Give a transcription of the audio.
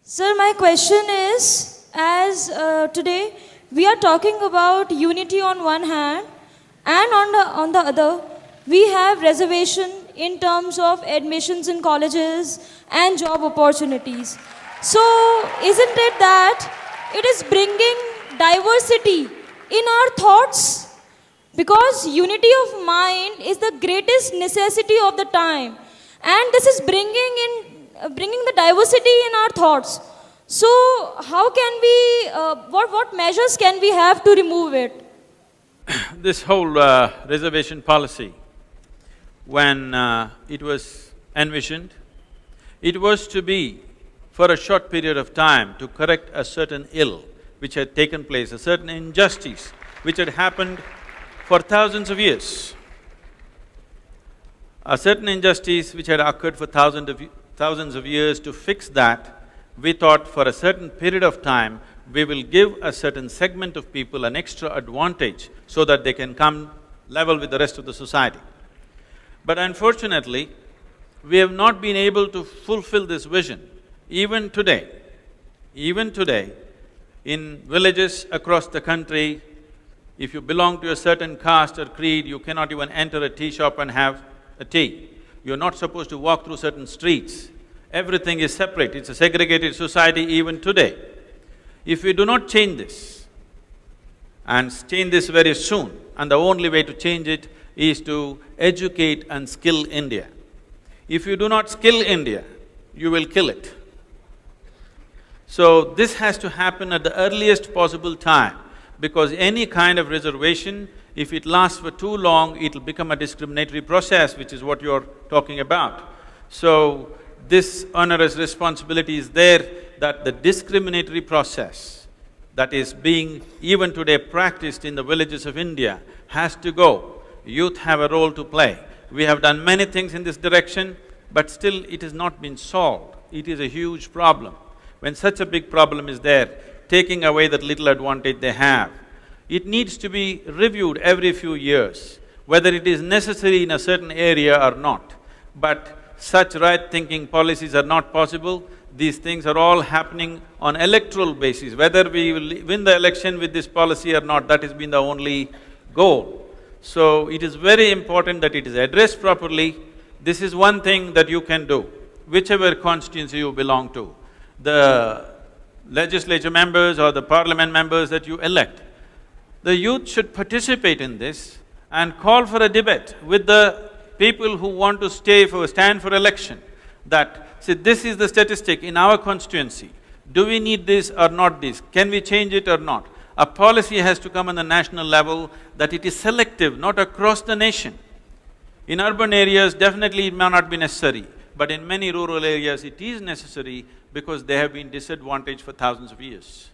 Sir, my question is, as today we are talking about unity on one hand and on the other, we have reservation in terms of admissions in colleges and job opportunities. So, isn't it that it is bringing diversity in our thoughts? Because unity of mind is the greatest necessity of the time, and this is bringing the diversity in our thoughts. So, how can we? What measures can we have to remove it? This whole reservation policy, when it was envisioned, it was to be for a short period of time to correct a certain ill which had taken place, a certain injustice which had happened for thousands of years. A certain injustice which had occurred for thousands of years. To fix that, we thought for a certain period of time, we will give a certain segment of people an extra advantage so that they can come level with the rest of the society. But unfortunately, we have not been able to fulfill this vision. Even today, in villages across the country, if you belong to a certain caste or creed, you cannot even enter a tea shop and have a tea. You're not supposed to walk through certain streets. Everything is separate, it's a segregated society even today. If we do not change this, and change this very soon, and the only way to change it is to educate and skill India. If you do not skill India, you will kill it. So this has to happen at the earliest possible time, because any kind of reservation, if it lasts for too long, it'll become a discriminatory process, which is what you're talking about. So, this onerous responsibility is there that the discriminatory process that is being even today practiced in the villages of India has to go. Youth have a role to play. We have done many things in this direction, but still it has not been solved. It is a huge problem. When such a big problem is there, taking away that little advantage they have, it needs to be reviewed every few years, whether it is necessary in a certain area or not. But such right-thinking policies are not possible. These things are all happening on electoral basis. Whether we will win the election with this policy or not, that has been the only goal. So, it is very important that it is addressed properly. This is one thing that you can do, whichever constituency you belong to. The legislature members or the parliament members that you elect, the youth should participate in this and call for a debate with the people who want to stand for election, that, see, this is the statistic in our constituency. Do we need this or not this? Can we change it or not? A policy has to come on the national level that it is selective, not across the nation. In urban areas, definitely it may not be necessary, but in many rural areas it is necessary because they have been disadvantaged for thousands of years.